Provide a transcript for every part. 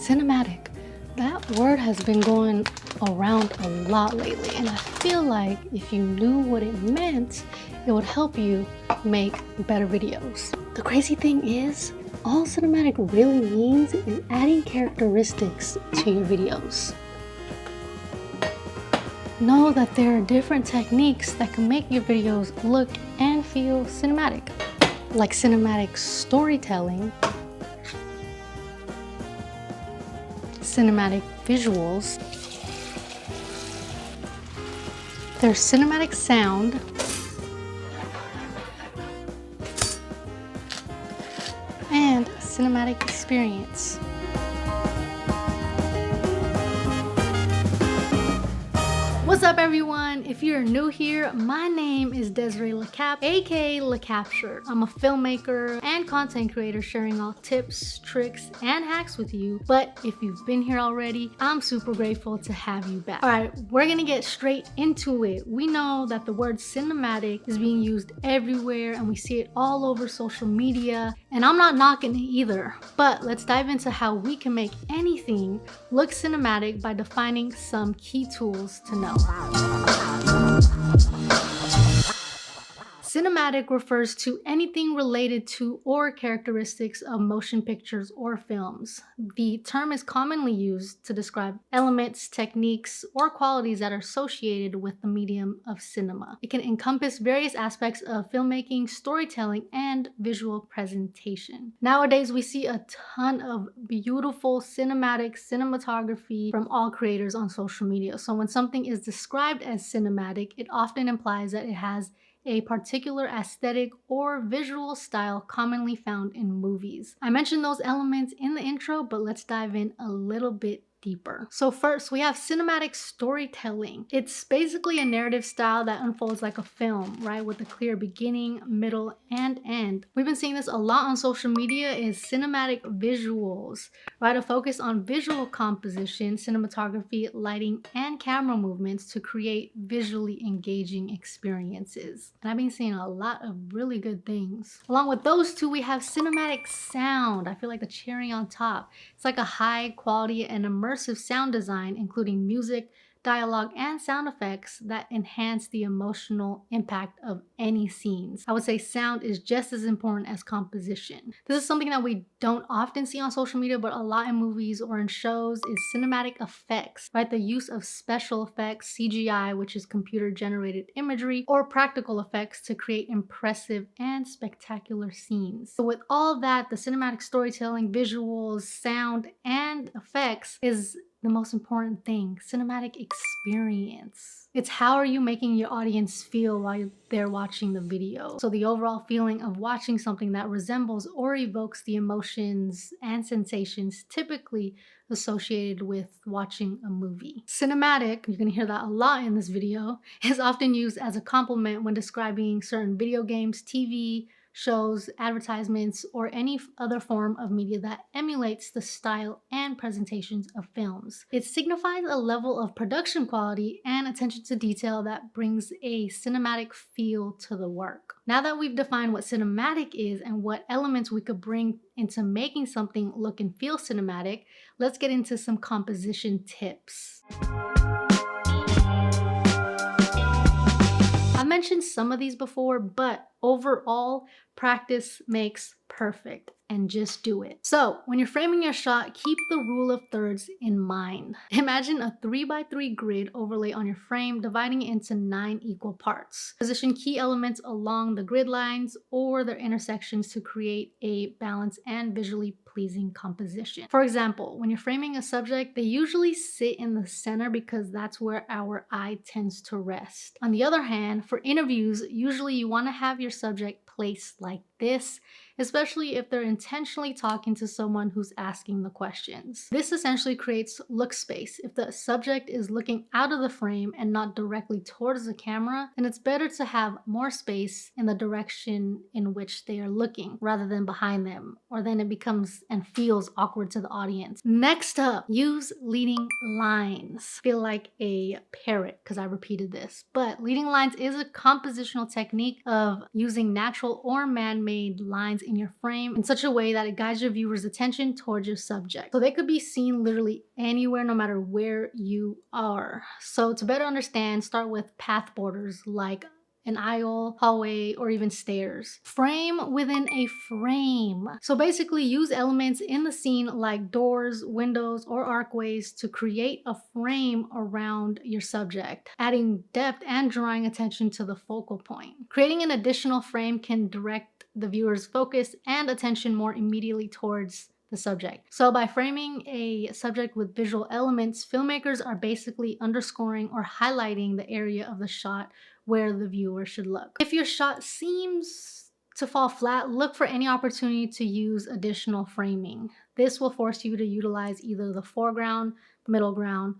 Cinematic. That word has been going around a lot lately, and I feel like if you knew what it meant, it would help you make better videos. The crazy thing is, all cinematic really means is adding characteristics to your videos. Know that there are different techniques that can make your videos look and feel cinematic, like cinematic storytelling, cinematic visuals, there's cinematic sound, and cinematic experience. What's up everyone? If you're new here, my name is Desiree LeCap, aka LeCapture. I'm a filmmaker and content creator sharing all tips, tricks, and hacks with you. But if you've been here already, I'm super grateful to have you back. Alright, we're gonna get straight into it. We know that the word cinematic is being used everywhere and we see it all over social media, and I'm not knocking it either. But let's dive into how we can make anything look cinematic by defining some key tools to know. Cinematic refers to anything related to or characteristics of motion pictures or films. The term is commonly used to describe elements, techniques, or qualities that are associated with the medium of cinema. It can encompass various aspects of filmmaking, storytelling, and visual presentation. Nowadays, we see a ton of beautiful cinematic cinematography from all creators on social media. So when something is described as cinematic, it often implies that it has a particular aesthetic or visual style commonly found in movies. I mentioned those elements in the intro, but let's dive in a little bit deeper. So first, we have cinematic storytelling. It's basically a narrative style that unfolds like a film, right? With a clear beginning, middle, and end. We've been seeing this a lot on social media is cinematic visuals, right? A focus on visual composition, cinematography, lighting, and camera movements to create visually engaging experiences. And I've been seeing a lot of really good things. Along with those two, we have cinematic sound. I feel like the cherry on top. It's like a high quality and immersive sound design, including music, dialogue, and sound effects that enhance the emotional impact of any scenes. I would say sound is just as important as composition. This is something that we don't often see on social media, but a lot in movies or in shows is cinematic effects, right? The use of special effects, CGI, which is computer generated imagery, or practical effects to create impressive and spectacular scenes. So with all that, the cinematic storytelling, visuals, sound, and effects is the most important thing, cinematic experience. It's how are you making your audience feel while they're watching the video. So the overall feeling of watching something that resembles or evokes the emotions and sensations typically associated with watching a movie. Cinematic, you're gonna hear that a lot in this video, is often used as a compliment when describing certain video games, TV, shows, advertisements, or any other form of media that emulates the style and presentations of films. It signifies a level of production quality and attention to detail that brings a cinematic feel to the work. Now that we've defined what cinematic is and what elements we could bring into making something look and feel cinematic, let's get into some composition tips. I mentioned some of these before, but overall, practice makes perfect, and just do it. So when you're framing your shot, keep the rule of thirds in mind. Imagine a 3x3 grid overlay on your frame, dividing it into 9 equal parts. Position key elements along the grid lines or their intersections to create a balanced and visually pleasing composition. For example, when you're framing a subject, they usually sit in the center because that's where our eye tends to rest. On the other hand, for interviews, usually you want to have your subject placed like this, especially if they're intentionally talking to someone who's asking the questions. This essentially creates look space. If the subject is looking out of the frame and not directly towards the camera, then it's better to have more space in the direction in which they are looking rather than behind them, or then it becomes and feels awkward to the audience. Next up, use leading lines. Feel like a parrot because I repeated this, but leading lines is a compositional technique of using natural or man-made lines in your frame in such a way that it guides your viewer's attention towards your subject. So they could be seen literally anywhere, no matter where you are. So to better understand, start with path borders like an aisle, hallway, or even stairs. Frame within a frame. So basically use elements in the scene like doors, windows, or archways to create a frame around your subject, adding depth and drawing attention to the focal point. Creating an additional frame can direct the viewer's focus and attention more immediately towards the subject. So by framing a subject with visual elements, filmmakers are basically underscoring or highlighting the area of the shot where the viewer should look. If your shot seems to fall flat, look for any opportunity to use additional framing. This will force you to utilize either the foreground, middle ground,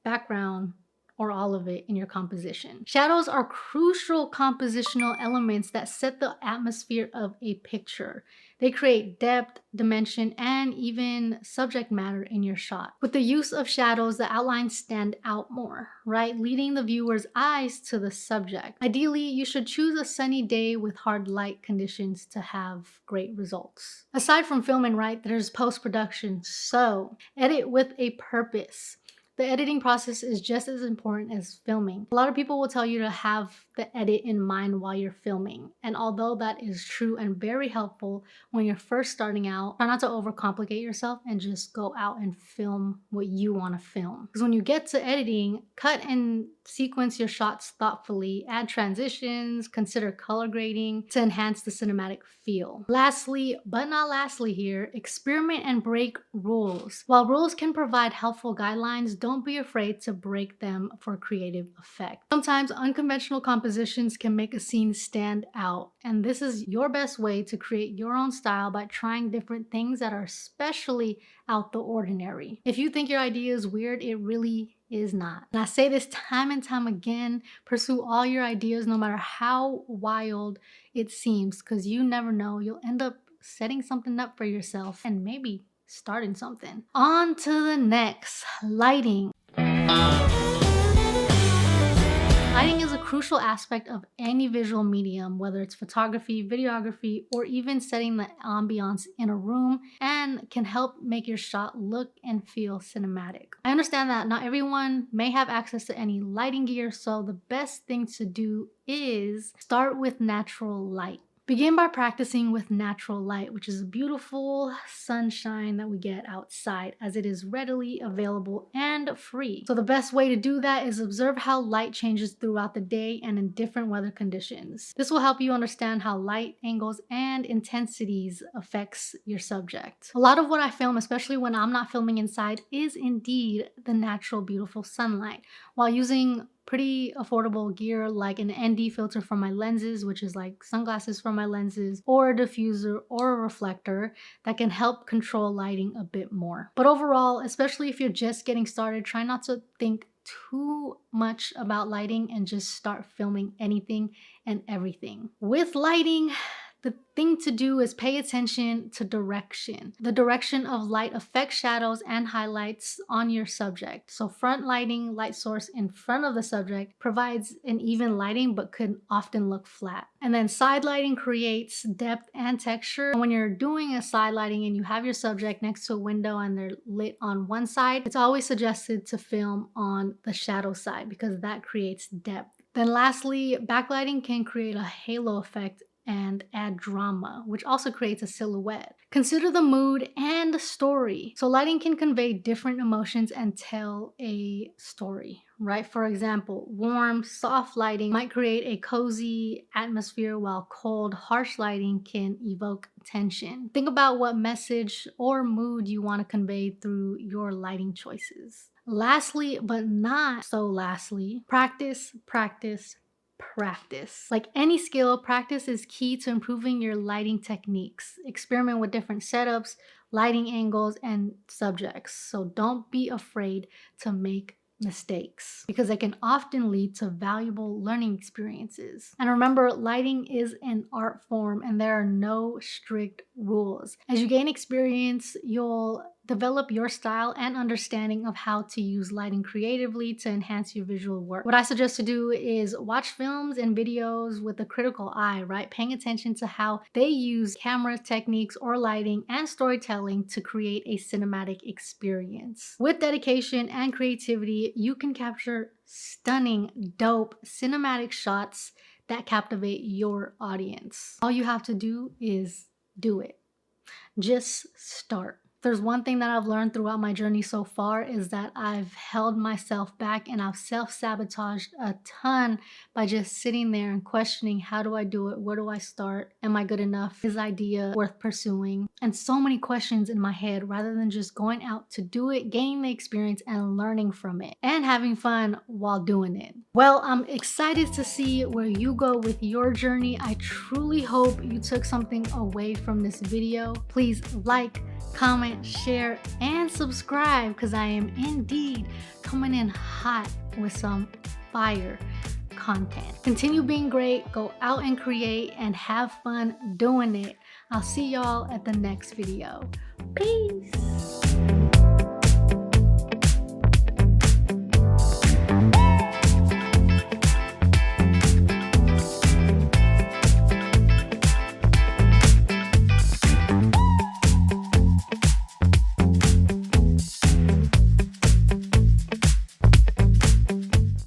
background, or all of it in your composition. Shadows are crucial compositional elements that set the atmosphere of a picture. They create depth, dimension, and even subject matter in your shot. With the use of shadows, the outlines stand out more, right? Leading the viewer's eyes to the subject. Ideally, you should choose a sunny day with hard light conditions to have great results. Aside from filming, right, there's post-production. So edit with a purpose. The editing process is just as important as filming. A lot of people will tell you to have the edit in mind while you're filming. And although that is true and very helpful when you're first starting out, try not to overcomplicate yourself and just go out and film what you want to film. Because when you get to editing, cut and sequence your shots thoughtfully, add transitions, consider color grading to enhance the cinematic feel. Lastly, but not lastly here, experiment and break rules. While rules can provide helpful guidelines, don't be afraid to break them for creative effect. Sometimes unconventional compositions can make a scene stand out, and this is your best way to create your own style by trying different things that are especially out the ordinary. If you think your idea is weird, it really is not. And I say this time and time again, pursue all your ideas no matter how wild it seems, because you never know, you'll end up setting something up for yourself and maybe starting something. On to the next, lighting. Lighting is a crucial aspect of any visual medium, whether it's photography, videography, or even setting the ambiance in a room, and can help make your shot look and feel cinematic. I understand that not everyone may have access to any lighting gear, so the best thing to do is start with natural light. Begin by practicing with natural light, which is beautiful sunshine that we get outside, as it is readily available and free. So the best way to do that is observe how light changes throughout the day and in different weather conditions. This will help you understand how light angles and intensities affects your subject. A lot of what I film, especially when I'm not filming inside, is indeed the natural beautiful sunlight, while using pretty affordable gear like an ND filter for my lenses, which is like sunglasses for my lenses, or a diffuser or a reflector that can help control lighting a bit more. But overall, especially if you're just getting started, try not to think too much about lighting and just start filming anything and everything. With lighting, the thing to do is pay attention to direction. The direction of light affects shadows and highlights on your subject. So front lighting, light source in front of the subject, provides an even lighting but could often look flat. And then side lighting creates depth and texture. When you're doing a side lighting and you have your subject next to a window and they're lit on one side, it's always suggested to film on the shadow side because that creates depth. Then lastly, backlighting can create a halo effect and add drama, which also creates a silhouette. Consider the mood and the story. So lighting can convey different emotions and tell a story, right? For example, warm, soft lighting might create a cozy atmosphere, while cold, harsh lighting can evoke tension. Think about what message or mood you want to convey through your lighting choices. Lastly, but not so lastly, practice, practice, practice. Like any skill, practice is key to improving your lighting techniques. Experiment with different setups, lighting angles, and subjects. So don't be afraid to make mistakes because they can often lead to valuable learning experiences. And remember, lighting is an art form and there are no strict rules. As you gain experience, you'll Develop your style and understanding of how to use lighting creatively to enhance your visual work. What I suggest to do is watch films and videos with a critical eye, right? Paying attention to how they use camera techniques or lighting and storytelling to create a cinematic experience. With dedication and creativity, you can capture stunning, dope cinematic shots that captivate your audience. All you have to do is do it. Just start. There's one thing that I've learned throughout my journey so far is that I've held myself back and I've self-sabotaged a ton by just sitting there and questioning, how do I do it? Where do I start? Am I good enough? Is idea worth pursuing? And so many questions in my head rather than just going out to do it, gaining the experience and learning from it and having fun while doing it. Well, I'm excited to see where you go with your journey. I truly hope you took something away from this video. Please like, comment, share, and subscribe because I am indeed coming in hot with some fire content. Continue being great, go out and create and have fun doing it. I'll see y'all at the next video. Peace.